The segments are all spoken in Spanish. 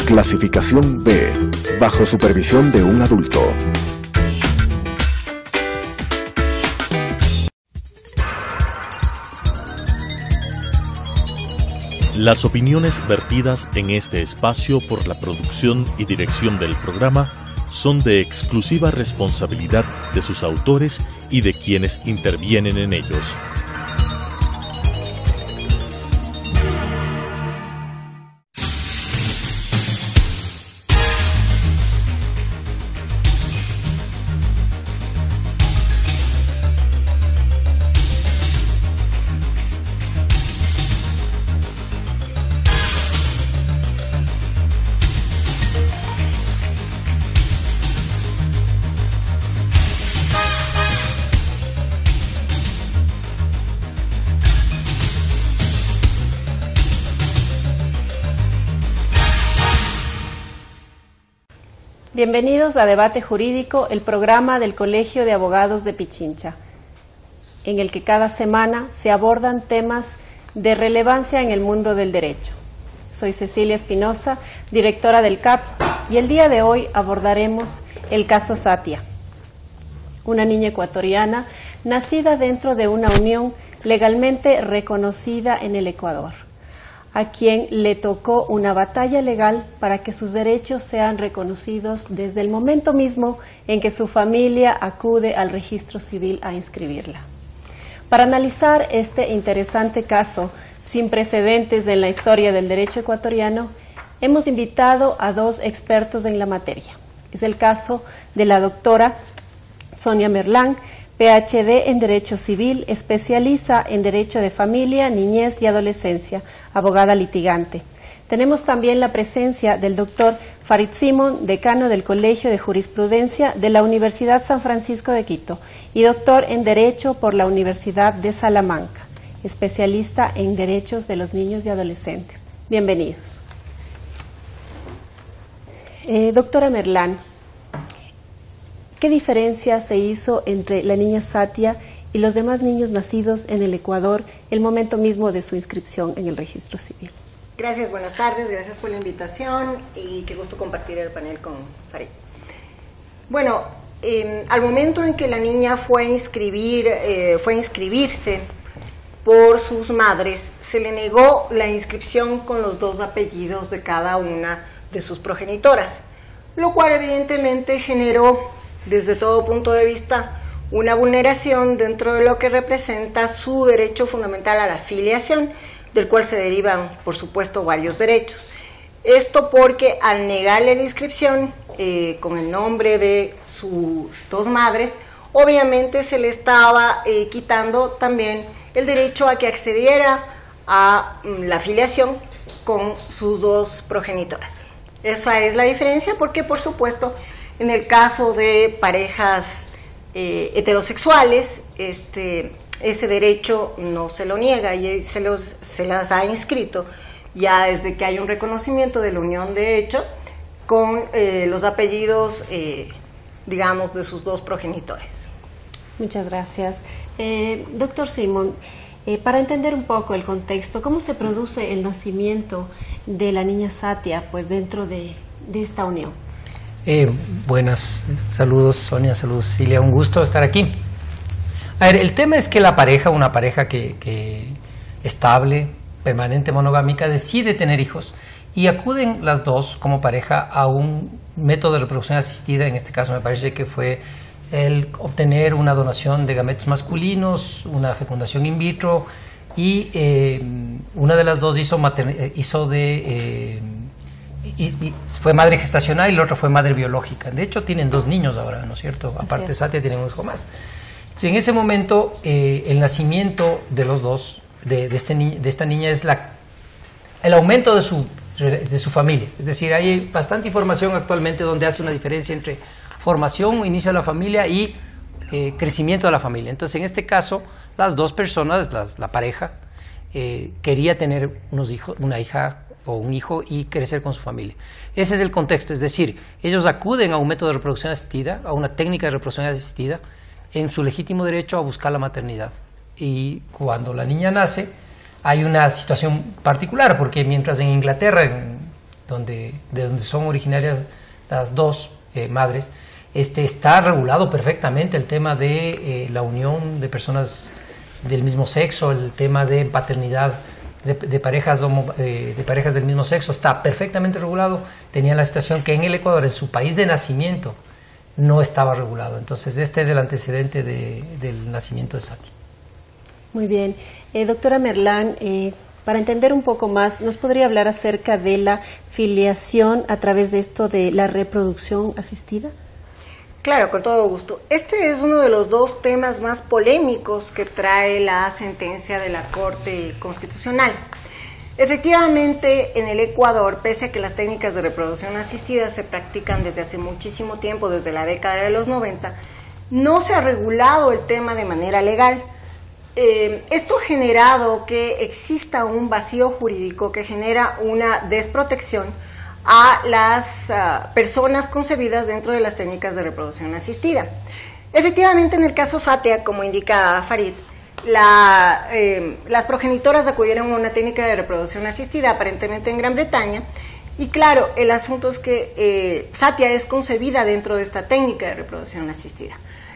Clasificación B, bajo supervisión de un adulto. Las opiniones vertidas en este espacio por la producción y dirección del programa son de exclusiva responsabilidad de sus autores y de quienes intervienen en ellos. Bienvenidos a Debate Jurídico, el programa del Colegio de Abogados de Pichincha, en el que cada semana se abordan temas de relevancia en el mundo del derecho. Soy Cecilia Espinosa, directora del CAP, y el día de hoy abordaremos el caso Satia, una niña ecuatoriana nacida dentro de una unión legalmente reconocida en el Ecuador, a quien le tocó una batalla legal para que sus derechos sean reconocidos desde el momento mismo en que su familia acude al registro civil a inscribirla. Para analizar este interesante caso, sin precedentes en la historia del derecho ecuatoriano, hemos invitado a dos expertos en la materia. Es el caso de la doctora Sonia Merlán, PhD en Derecho Civil, especializa en Derecho de Familia, Niñez y Adolescencia, abogada litigante. Tenemos también la presencia del doctor Farid Simon, decano del Colegio de Jurisprudencia de la Universidad San Francisco de Quito y doctor en Derecho por la Universidad de Salamanca, especialista en Derechos de los Niños y Adolescentes. Bienvenidos. Doctora Merlán, ¿qué diferencia se hizo entre la niña Satia y los demás niños nacidos en el Ecuador el momento mismo de su inscripción en el registro civil? Gracias, buenas tardes, gracias por la invitación y qué gusto compartir el panel con Farid. Bueno, al momento en que la niña fue a inscribirse por sus madres, se le negó la inscripción con los dos apellidos de cada una de sus progenitoras, lo cual evidentemente generó, desde todo punto de vista, una vulneración dentro de lo que representa su derecho fundamental a la filiación, del cual se derivan, por supuesto, varios derechos. Esto porque al negarle la inscripción con el nombre de sus dos madres, obviamente se le estaba quitando también el derecho a que accediera a la filiación con sus dos progenitoras. Esa es la diferencia porque, por supuesto, en el caso de parejas heterosexuales, ese derecho no se lo niega y se las ha inscrito ya desde que hay un reconocimiento de la unión de hecho con los apellidos, digamos, de sus dos progenitores. Muchas gracias. Doctor Simon, para entender un poco el contexto, ¿cómo se produce el nacimiento de la niña Satia pues dentro de esta unión? Buenas, saludos Sonia, saludos Cecilia, un gusto estar aquí. A ver, el tema es que la pareja, una pareja que estable, permanente, monogámica, decide tener hijos y acuden las dos como pareja a un método de reproducción asistida. En este caso me parece que fue el obtener una donación de gametos masculinos, una fecundación in vitro y una de las dos fue madre gestacional y la otra fue madre biológica. De hecho tienen dos niños ahora, ¿no es cierto? Aparte de Satia tienen un hijo más. En ese momento el nacimiento de los dos, de esta niña es el aumento de su familia. Es decir, hay bastante información actualmente donde hace una diferencia entre formación o inicio de la familia y crecimiento de la familia. Entonces, en este caso, las dos personas, la pareja, quería tener unos hijos, una hija o un hijo y crecer con su familia. Ese es el contexto, es decir, ellos acuden a un método de reproducción asistida, a una técnica de reproducción asistida, en su legítimo derecho a buscar la maternidad. Y cuando la niña nace, hay una situación particular, porque mientras en Inglaterra, de donde son originarias las dos madres, está regulado perfectamente el tema de la unión de personas del mismo sexo, el tema de paternidad de parejas del mismo sexo, está perfectamente regulado. Tenía la situación que en el Ecuador, en su país de nacimiento, no estaba regulado. Entonces, este es el antecedente del nacimiento de Sati. Muy bien. Doctora Merlán, para entender un poco más, ¿nos podría hablar acerca de la filiación a través de esto de la reproducción asistida? Claro, con todo gusto. Este es uno de los dos temas más polémicos que trae la sentencia de la Corte Constitucional. Efectivamente, en el Ecuador, pese a que las técnicas de reproducción asistida se practican desde hace muchísimo tiempo, desde la década de los 90, no se ha regulado el tema de manera legal. Esto ha generado que exista un vacío jurídico que genera una desprotección a las personas concebidas dentro de las técnicas de reproducción asistida. Efectivamente, en el caso Satia, como indica Farid, las progenitoras acudieron a una técnica de reproducción asistida, aparentemente en Gran Bretaña, y claro, el asunto es que Satia es concebida dentro de esta técnica de reproducción asistida.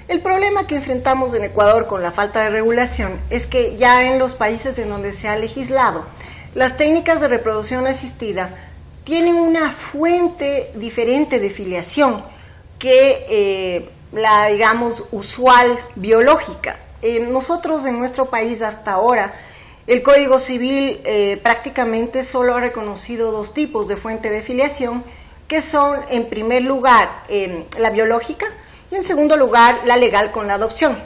El problema que enfrentamos en Ecuador con la falta de regulación es que ya en los países en donde se ha legislado, las técnicas de reproducción asistida tienen una fuente diferente de filiación que la, digamos, usual biológica. Nosotros en nuestro país hasta ahora, el Código Civil prácticamente solo ha reconocido dos tipos de fuente de filiación, que son, en primer lugar, la biológica y en segundo lugar, la legal con la adopción.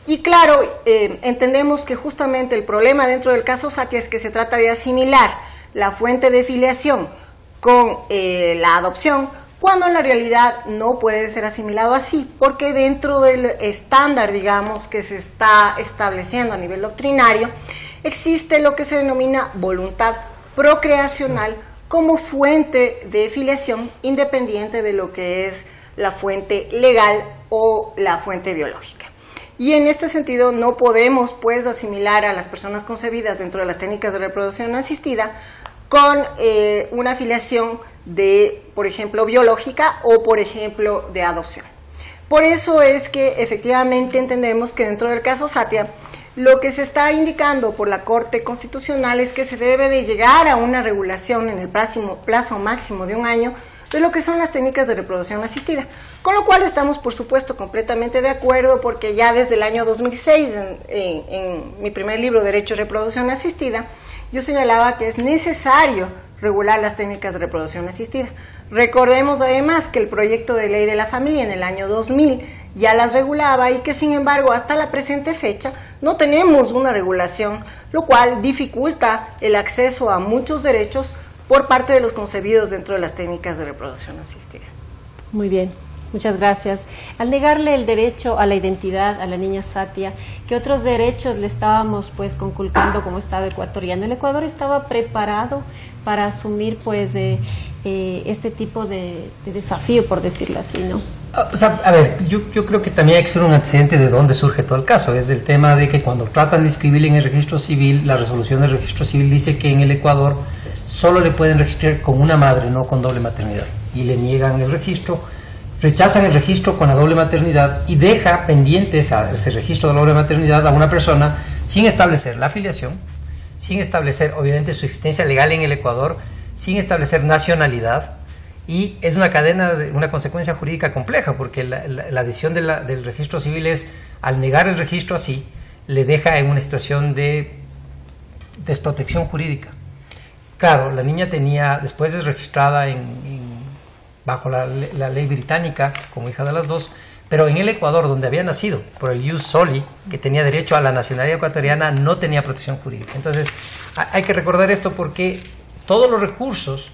Y claro, entendemos que justamente el problema dentro del caso Satia es que se trata de asimilar la fuente de filiación con la adopción, cuando en la realidad no puede ser asimilado así, porque dentro del estándar, digamos, que se está estableciendo a nivel doctrinario, existe lo que se denomina voluntad procreacional como fuente de filiación independiente de lo que es la fuente legal o la fuente biológica. Y en este sentido no podemos pues asimilar a las personas concebidas dentro de las técnicas de reproducción asistida con una filiación de, por ejemplo, biológica o, por ejemplo, de adopción. Por eso es que efectivamente entendemos que dentro del caso Satia, lo que se está indicando por la Corte Constitucional es que se debe de llegar a una regulación en el plazo máximo de 1 año de lo que son las técnicas de reproducción asistida, con lo cual estamos, por supuesto, completamente de acuerdo, porque ya desde el año 2006, en mi primer libro, Derecho a Reproducción Asistida, yo señalaba que es necesario regular las técnicas de reproducción asistida. Recordemos además que el proyecto de ley de la familia en el año 2000 ya las regulaba y que sin embargo hasta la presente fecha no tenemos una regulación, lo cual dificulta el acceso a muchos derechos por parte de los concebidos dentro de las técnicas de reproducción asistida. Muy bien, muchas gracias. Al negarle el derecho a la identidad a la niña Satia, ¿qué otros derechos le estábamos pues conculcando como Estado ecuatoriano? ¿El Ecuador estaba preparado para asumir pues este tipo de desafío, por decirlo así, no? O sea, a ver, yo creo que también hay que ser un antecedente de dónde surge todo el caso. Es el tema de que cuando tratan de inscribir en el registro civil, la resolución del registro civil dice que en el Ecuador solo le pueden registrar con una madre, no con doble maternidad. Y le niegan el registro, rechazan el registro con la doble maternidad y deja pendiente ese registro de la doble maternidad a una persona sin establecer la afiliación, sin establecer obviamente su existencia legal en el Ecuador, sin establecer nacionalidad. Y es una cadena, una consecuencia jurídica compleja, porque la decisión del registro civil es, al negar el registro así, le deja en una situación de desprotección jurídica. Claro, la niña tenía, después es registrada bajo la ley británica como hija de las dos, pero en el Ecuador, donde había nacido por el ius soli, que tenía derecho a la nacionalidad ecuatoriana, no tenía protección jurídica. Entonces, hay que recordar esto porque todos los recursos,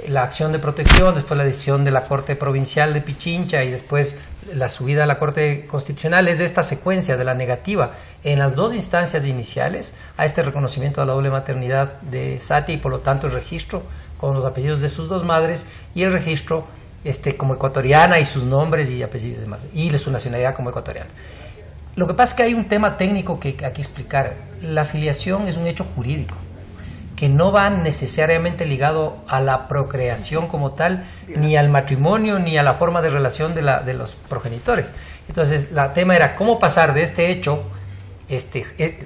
la acción de protección, después la decisión de la Corte Provincial de Pichincha y después la subida a la Corte Constitucional, es de esta secuencia de la negativa en las dos instancias iniciales a este reconocimiento de la doble maternidad de Satia y por lo tanto el registro con los apellidos de sus dos madres y el registro como ecuatoriana y sus nombres y apellidos y demás, y su nacionalidad como ecuatoriana. Lo que pasa es que hay un tema técnico que hay que explicar. La filiación es un hecho jurídico que no van necesariamente ligado a la procreación como tal, ni al matrimonio, ni a la forma de relación de los progenitores. Entonces, el tema era cómo pasar de este hecho,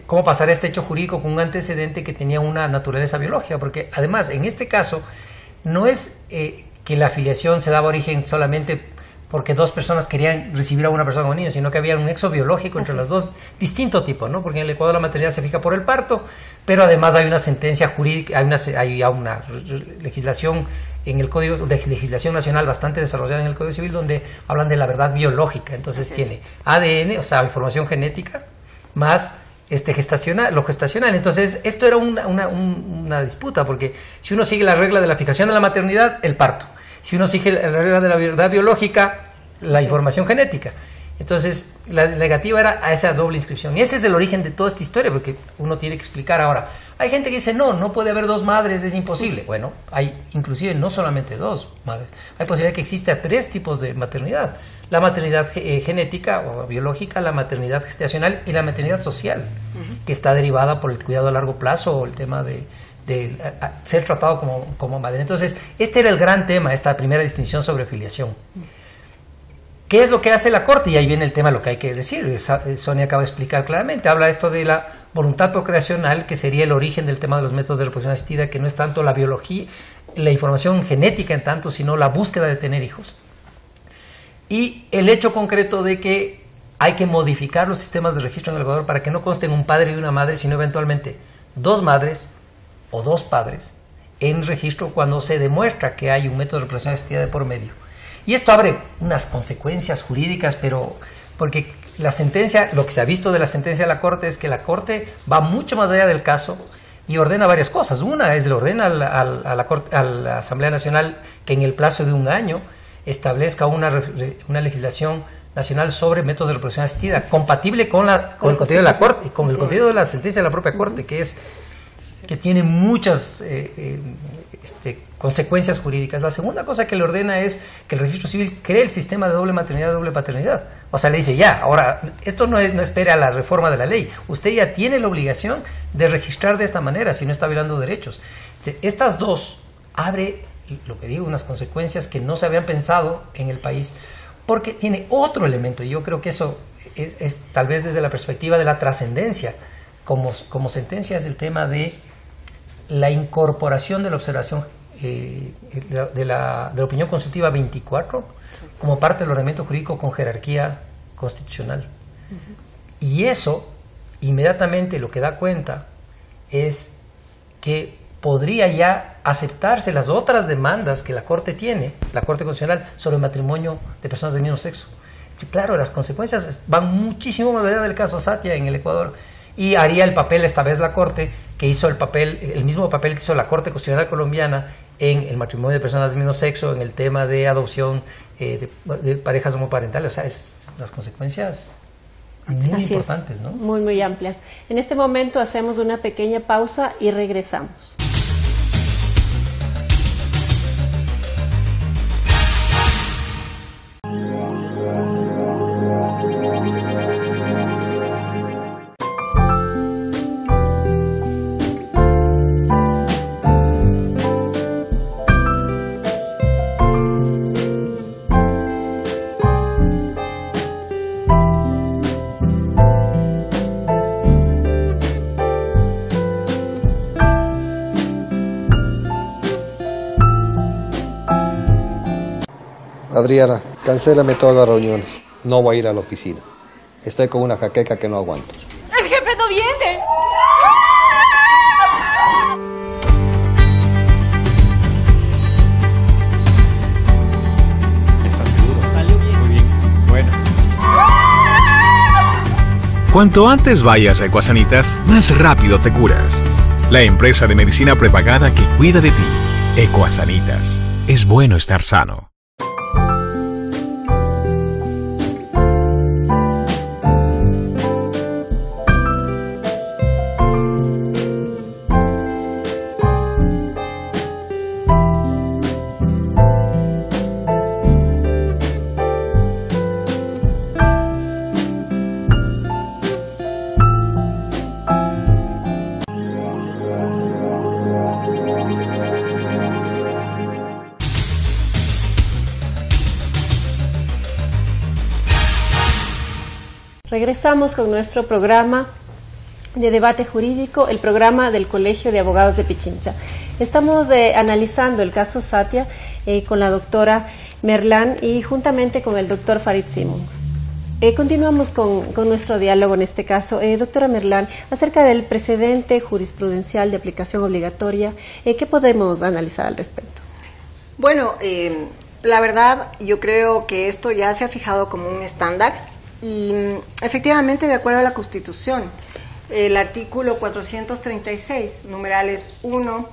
cómo pasar este hecho jurídico con un antecedente que tenía una naturaleza biológica, porque además, en este caso, no es que la filiación se daba origen solamente porque dos personas querían recibir a una persona como niño, sino que había un nexo biológico entre los dos, distinto tipo, ¿no? Porque en el Ecuador la maternidad se fija por el parto, pero además hay una sentencia jurídica, hay una legislación en el Código de Legislación Nacional bastante desarrollada en el Código Civil donde hablan de la verdad biológica. Entonces tiene ADN, o sea, información genética, más lo gestacional. Entonces, esto era una disputa, porque si uno sigue la regla de la fijación de la maternidad, el parto. Si uno sigue la regla de la verdad biológica, la información genética. Entonces, la negativa era a esa doble inscripción. Y ese es el origen de toda esta historia, porque uno tiene que explicar ahora. Hay gente que dice, no puede haber dos madres, es imposible. Bueno, hay inclusive no solamente dos madres. Hay posibilidad que exista 3 tipos de maternidad. La maternidad genética o biológica, la maternidad gestacional y la maternidad social, que está derivada por el cuidado a largo plazo o el tema de ser tratado como madre. Entonces, este era el gran tema, esta primera distinción sobre filiación. ¿Qué es lo que hace la Corte? Y ahí viene el tema, lo que hay que decir. Sonia acaba de explicar claramente. Habla esto de la voluntad procreacional, que sería el origen del tema de los métodos de reproducción asistida, que no es tanto la biología, la información genética en tanto, sino la búsqueda de tener hijos. Y el hecho concreto de que hay que modificar los sistemas de registro en el Ecuador para que no consten un padre y una madre, sino eventualmente 2 madres o 2 padres en registro cuando se demuestra que hay un método de reproducción asistida de por medio. Y esto abre unas consecuencias jurídicas, pero porque la sentencia, lo que se ha visto de la sentencia de la Corte es que la Corte va mucho más allá del caso y ordena varias cosas. Una es, le ordena a la Asamblea Nacional que en el plazo de 1 año establezca una legislación nacional sobre métodos de reproducción asistida, compatible con el contenido de la Corte, con el contenido de la sentencia de la propia Corte, que tiene muchas consecuencias jurídicas. La segunda cosa que le ordena es que el registro civil cree el sistema de doble maternidad y doble paternidad. O sea, le dice, ahora, esto no espera la reforma de la ley. Usted ya tiene la obligación de registrar de esta manera, si no está violando derechos. Estas dos abre, lo que digo, unas consecuencias que no se habían pensado en el país, porque tiene otro elemento, y yo creo que eso es tal vez desde la perspectiva de la trascendencia, como sentencia, es el tema de la incorporación de la observación de la opinión consultiva 24 como parte del ordenamiento jurídico con jerarquía constitucional. Y eso, inmediatamente lo que da cuenta es que podría ya aceptarse las otras demandas que la Corte tiene, la Corte Constitucional, sobre el matrimonio de personas del mismo sexo. Claro, las consecuencias van muchísimo más allá del caso Satia en el Ecuador. Y haría el papel, esta vez la Corte, que hizo el mismo papel que hizo la Corte Constitucional colombiana en el matrimonio de personas del mismo sexo, en el tema de adopción de parejas homoparentales. O sea, las consecuencias muy importantes, ¿no? Muy, muy amplias. En este momento hacemos una pequeña pausa y regresamos. Adriana, cancélame todas las reuniones. No voy a ir a la oficina. Estoy con una jaqueca que no aguanto. ¡El jefe no viene! Está seguro. Salió bien. Muy bien. Bueno. Cuanto antes vayas a Ecuasanitas, más rápido te curas. La empresa de medicina prepagada que cuida de ti. Ecuasanitas. Es bueno estar sano. Regresamos con nuestro programa de debate jurídico, el programa del Colegio de Abogados de Pichincha. Estamos analizando el caso Satia con la doctora Merlán y juntamente con el doctor Farid Simon. Continuamos con nuestro diálogo en este caso. Doctora Merlán, acerca del precedente jurisprudencial de aplicación obligatoria, ¿qué podemos analizar al respecto? Bueno, la verdad yo creo que esto ya se ha fijado como un estándar y efectivamente de acuerdo a la Constitución, el artículo 436, numerales 1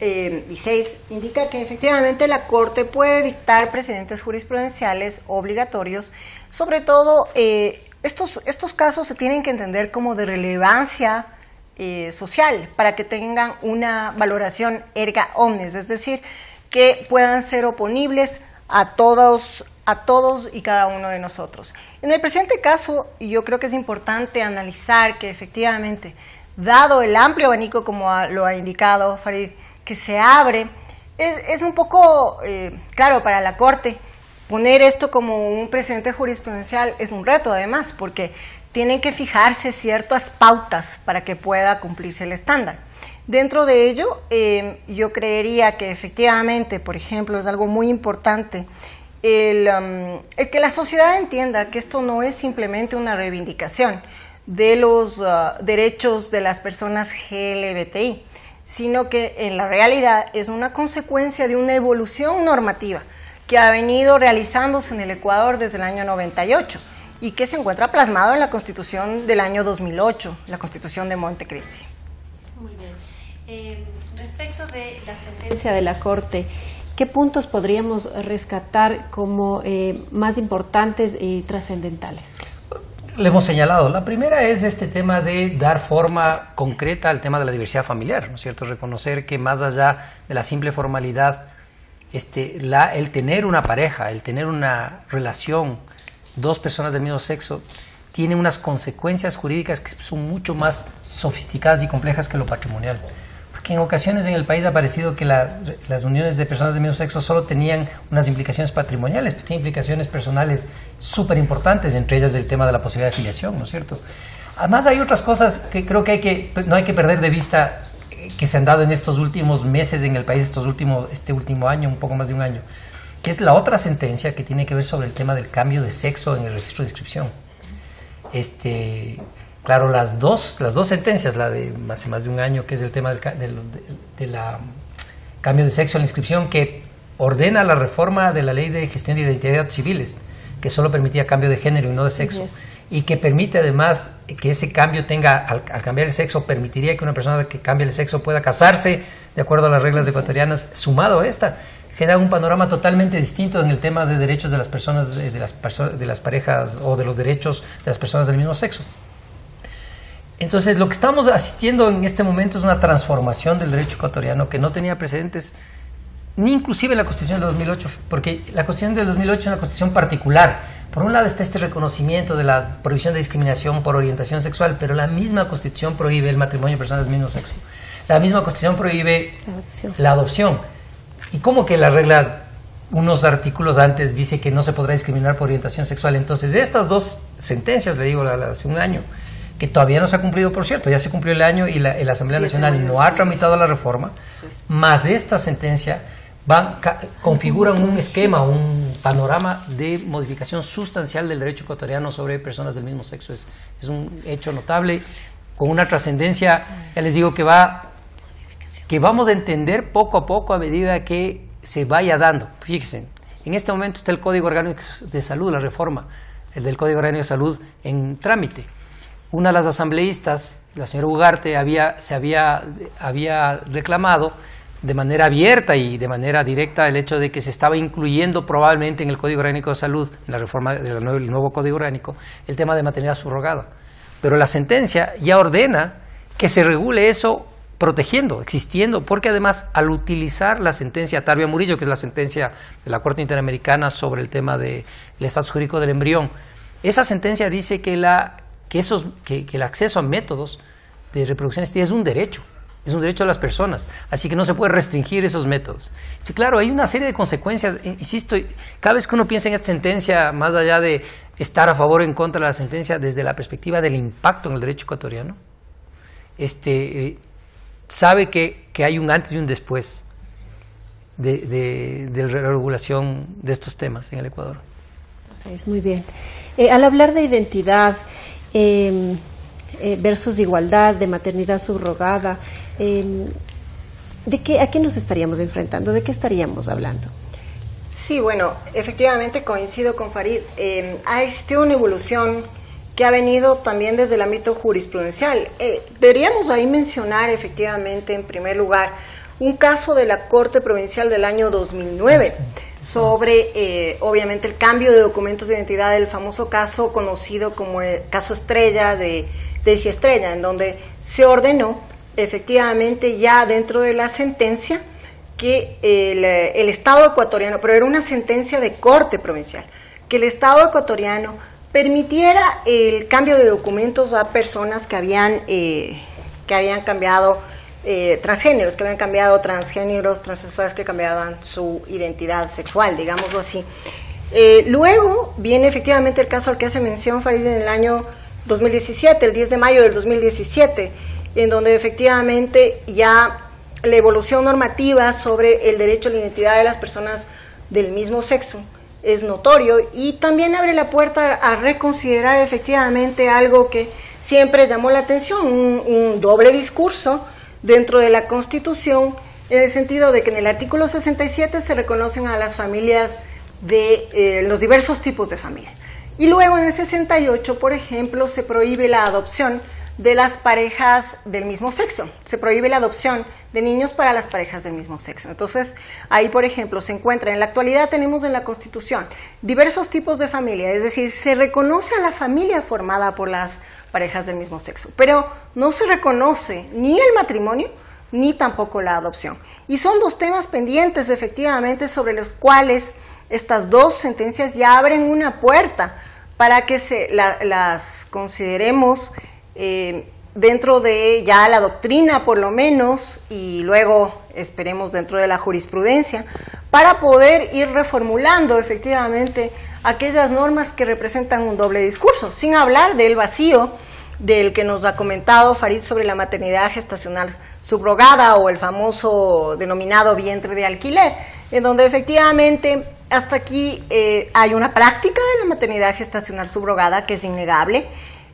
y 6, indica que efectivamente la Corte puede dictar precedentes jurisprudenciales obligatorios. Sobre todo, estos casos se tienen que entender como de relevancia social para que tengan una valoración erga omnes, es decir, que puedan ser oponibles a todos y cada uno de nosotros. En el presente caso, yo creo que es importante analizar que efectivamente, dado el amplio abanico, como lo ha indicado Farid, que se abre, es un poco claro para la Corte. Poner esto como un precedente jurisprudencial es un reto además, porque tienen que fijarse ciertas pautas para que pueda cumplirse el estándar. Dentro de ello, yo creería que efectivamente, por ejemplo, es algo muy importante el que la sociedad entienda que esto no es simplemente una reivindicación de los derechos de las personas LGBTI, sino que en la realidad es una consecuencia de una evolución normativa que ha venido realizándose en el Ecuador desde el año 98 y que se encuentra plasmado en la Constitución del año 2008, la Constitución de Montecristi. Muy bien. Respecto de la sentencia de la Corte, ¿qué puntos podríamos rescatar como más importantes y trascendentales? Le hemos señalado. La primera es este tema de dar forma concreta al tema de la diversidad familiar, ¿no es cierto? Reconocer que más allá de la simple formalidad, el tener una pareja, el tener una relación, dos personas del mismo sexo, tiene unas consecuencias jurídicas que son mucho más sofisticadas y complejas que lo patrimonial. Porque en ocasiones en el país ha parecido que las uniones de personas del mismo sexo solo tenían unas implicaciones patrimoniales, pero tienen implicaciones personales súper importantes, entre ellas el tema de la posibilidad de filiación, ¿no es cierto? Además hay otras cosas que creo que no hay que perder de vista que se han dado en estos últimos meses en el país, este último año, un poco más de un año, que es la otra sentencia que tiene que ver sobre el tema del cambio de sexo en el registro de inscripción. Claro, las dos sentencias, la de hace más de un año, que es el tema del cambio de sexo en la inscripción, que ordena la reforma de la Ley de Gestión de Identidades Civiles, que solo permitía cambio de género y no de sexo, y que permite además que ese cambio al cambiar el sexo, permitiría que una persona que cambie el sexo pueda casarse de acuerdo a las reglas ecuatorianas. Sumado a esta, genera un panorama totalmente distinto en el tema de derechos de las personas, de las parejas, o de los derechos de las personas del mismo sexo. Entonces, lo que estamos asistiendo en este momento es una transformación del derecho ecuatoriano que no tenía precedentes, ni inclusive en la Constitución de 2008, porque la Constitución de 2008 es una Constitución particular. Por un lado está este reconocimiento de la prohibición de discriminación por orientación sexual, pero la misma Constitución prohíbe el matrimonio de personas del mismo sexo. La misma Constitución prohíbe la adopción. ¿Y cómo que la regla, unos artículos antes, dice que no se podrá discriminar por orientación sexual? Entonces, de estas dos sentencias, le digo, hace un año, que todavía no se ha cumplido, por cierto, ya se cumplió el año y la Asamblea Nacional no ha tramitado la reforma, más de esta sentencia configuran un esquema, un panorama de modificación sustancial del derecho ecuatoriano sobre personas del mismo sexo. Es un hecho notable, con una trascendencia, ya les digo, que vamos a entender poco a poco a medida que se vaya dando. Fíjense, en este momento está el Código Orgánico de Salud, la reforma del Código Orgánico de Salud en trámite. Una de las asambleístas, la señora Ugarte, se había reclamado de manera abierta y de manera directa el hecho de que se estaba incluyendo probablemente en el Código Orgánico de Salud, en la reforma del nuevo Código Orgánico, el tema de maternidad subrogada. Pero la sentencia ya ordena que se regule eso protegiendo, existiendo, porque además al utilizar la sentencia Tarbia Murillo, que es la sentencia de la Corte Interamericana sobre el tema del estatus jurídico del embrión, esa sentencia dice que el acceso a métodos de reproducción asistida es un derecho. es un derecho de las personas, así que no se puede restringir esos métodos. Sí, claro, hay una serie de consecuencias, insisto, cada vez que uno piensa en esta sentencia, más allá de estar a favor o en contra de la sentencia, desde la perspectiva del impacto en el derecho ecuatoriano, sabe que hay un antes y un después de la regulación de estos temas en el Ecuador. Es muy bien. Al hablar de identidad versus igualdad, de maternidad subrogada, ¿a qué nos estaríamos enfrentando? ¿De qué estaríamos hablando? Sí, bueno, efectivamente coincido con Farid. Ha existido una evolución que ha venido también desde el ámbito jurisprudencial. Deberíamos ahí mencionar efectivamente, en primer lugar, un caso de la Corte Provincial del año 2009 sobre, obviamente, el cambio de documentos de identidad, el famoso caso conocido como el caso Estrella de Daisy Estrella, en donde se ordenó efectivamente ya dentro de la sentencia que el Estado ecuatoriano, pero era una sentencia de Corte Provincial, que el Estado ecuatoriano permitiera el cambio de documentos a personas que habían cambiado transgéneros, transexuales que cambiaban su identidad sexual, digámoslo así. Luego viene efectivamente el caso al que hace mención Farid en el año 2017, el 10 de mayo del 2017, en donde efectivamente ya la evolución normativa sobre el derecho a la identidad de las personas del mismo sexo es notorio y también abre la puerta a reconsiderar efectivamente algo que siempre llamó la atención, un doble discurso dentro de la Constitución, en el sentido de que en el artículo 67 se reconocen a las familias de los diversos tipos de familia. Y luego en el 68, por ejemplo, se prohíbe la adopción de las parejas del mismo sexo. Se prohíbe la adopción de niños para las parejas del mismo sexo. Entonces, ahí, por ejemplo, se encuentra, en la actualidad tenemos en la Constitución diversos tipos de familia, es decir, se reconoce a la familia formada por las parejas del mismo sexo, pero no se reconoce ni el matrimonio, ni tampoco la adopción. Y son dos temas pendientes, efectivamente, sobre los cuales estas dos sentencias ya abren una puerta para que las consideremos dentro de ya la doctrina, por lo menos, y luego esperemos dentro de la jurisprudencia, para poder ir reformulando efectivamente aquellas normas que representan un doble discurso, sin hablar del vacío del que nos ha comentado Farid sobre la maternidad gestacional subrogada o el famoso denominado vientre de alquiler, en donde efectivamente hasta aquí hay una práctica de la maternidad gestacional subrogada que es innegable.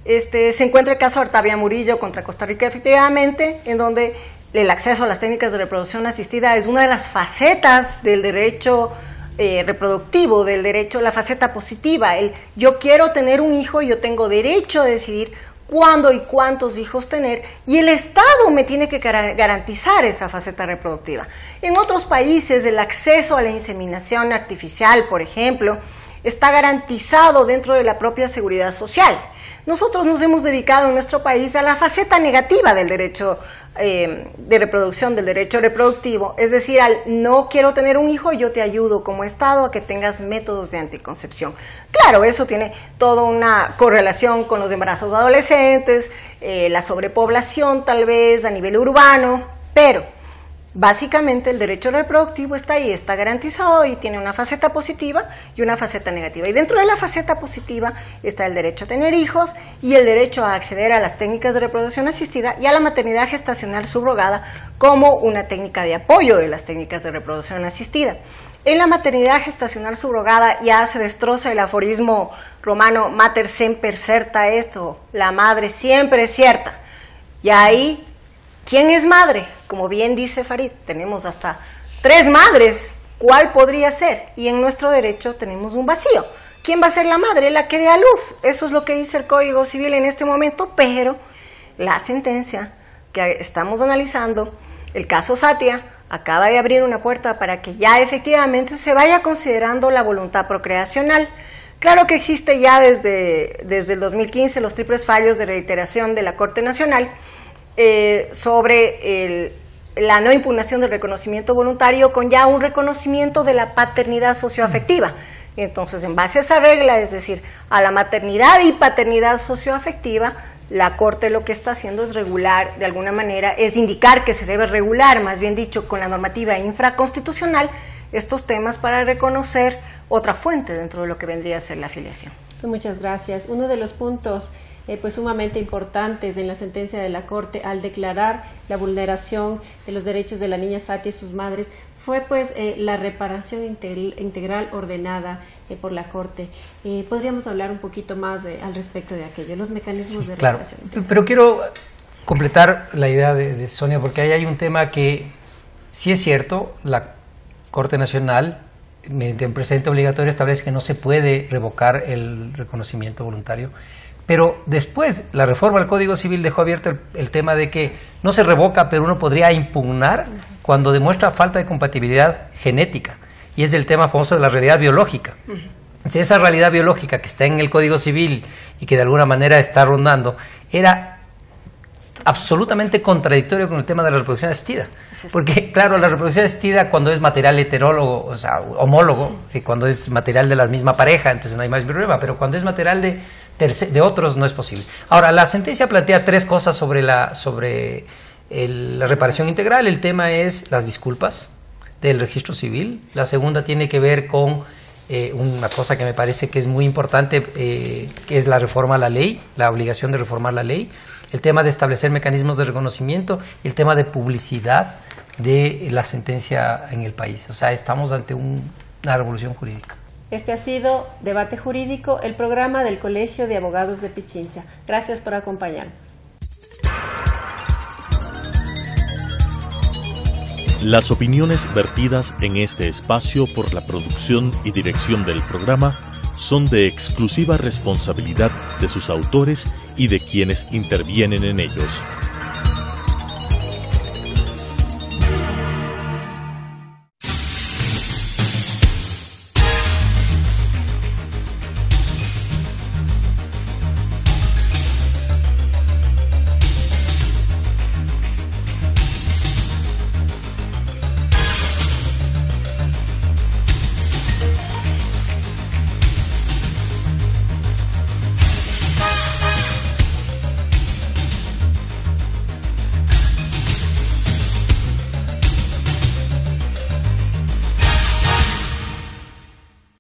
Se encuentra el caso Artavia Murillo contra Costa Rica, efectivamente, en donde el acceso a las técnicas de reproducción asistida es una de las facetas del derecho reproductivo, del derecho, la faceta positiva, el yo quiero tener un hijo y yo tengo derecho a decidir cuándo y cuántos hijos tener, y el Estado me tiene que garantizar esa faceta reproductiva. En otros países el acceso a la inseminación artificial, por ejemplo, está garantizado dentro de la propia seguridad social. Nosotros nos hemos dedicado en nuestro país a la faceta negativa del derecho de reproducción, del derecho reproductivo, es decir, al no quiero tener un hijo, yo te ayudo como Estado a que tengas métodos de anticoncepción. Claro, eso tiene toda una correlación con los embarazos adolescentes, la sobrepoblación tal vez a nivel urbano, pero básicamente el derecho reproductivo está ahí, está garantizado y tiene una faceta positiva y una faceta negativa. Y dentro de la faceta positiva está el derecho a tener hijos y el derecho a acceder a las técnicas de reproducción asistida y a la maternidad gestacional subrogada como una técnica de apoyo de las técnicas de reproducción asistida. En la maternidad gestacional subrogada ya se destroza el aforismo romano mater semper certa, esto, la madre siempre es cierta. Y ahí, ¿quién es madre? Como bien dice Farid, tenemos hasta 3 madres. ¿Cuál podría ser? Y en nuestro derecho tenemos un vacío. ¿Quién va a ser la madre? La que dé a luz. Eso es lo que dice el Código Civil en este momento, pero la sentencia que estamos analizando, el caso Satia, acaba de abrir una puerta para que ya efectivamente se vaya considerando la voluntad procreacional. Claro que existe ya desde el 2015 los triples fallos de reiteración de la Corte Nacional, sobre la no impugnación del reconocimiento voluntario con ya un reconocimiento de la paternidad socioafectiva. Entonces, en base a esa regla, es decir, a la maternidad y paternidad socioafectiva, La Corte lo que está haciendo es regular, de alguna manera, es indicar que se debe regular, más bien dicho, con la normativa infraconstitucional, estos temas para reconocer otra fuente dentro de lo que vendría a ser la afiliación. Muchas gracias. Uno de los puntos pues sumamente importantes en la sentencia de la Corte al declarar la vulneración de los derechos de la niña Satia y sus madres fue pues la reparación integral ordenada por la Corte. ¿Podríamos hablar un poquito más al respecto de aquello, los mecanismos de reparación integral? Pero quiero completar la idea de Sonia, porque ahí hay un tema que sí es cierto, la Corte Nacional, mediante un precedente obligatorio, establece que no se puede revocar el reconocimiento voluntario. Pero después, la reforma del Código Civil dejó abierto el tema de que no se revoca, pero uno podría impugnar cuando demuestra falta de compatibilidad genética. Y es el tema famoso de la realidad biológica. Si esa realidad biológica que está en el Código Civil y que de alguna manera está rondando, era absolutamente contradictorio con el tema de la reproducción asistida. Porque, claro, la reproducción asistida cuando es material heterólogo, o sea, homólogo, y cuando es material de la misma pareja, entonces no hay más problema, pero cuando es material de otros no es posible. Ahora, la sentencia plantea tres cosas sobre la reparación integral. El tema es las disculpas del registro civil. La segunda tiene que ver con una cosa que me parece que es muy importante, que es la reforma a la ley, la obligación de reformar la ley, el tema de establecer mecanismos de reconocimiento y el tema de publicidad de la sentencia en el país. O sea, estamos ante una revolución jurídica. Este ha sido Debate Jurídico, el programa del Colegio de Abogados de Pichincha. Gracias por acompañarnos. Las opiniones vertidas en este espacio por la producción y dirección del programa son de exclusiva responsabilidad de sus autores y de quienes intervienen en ellos.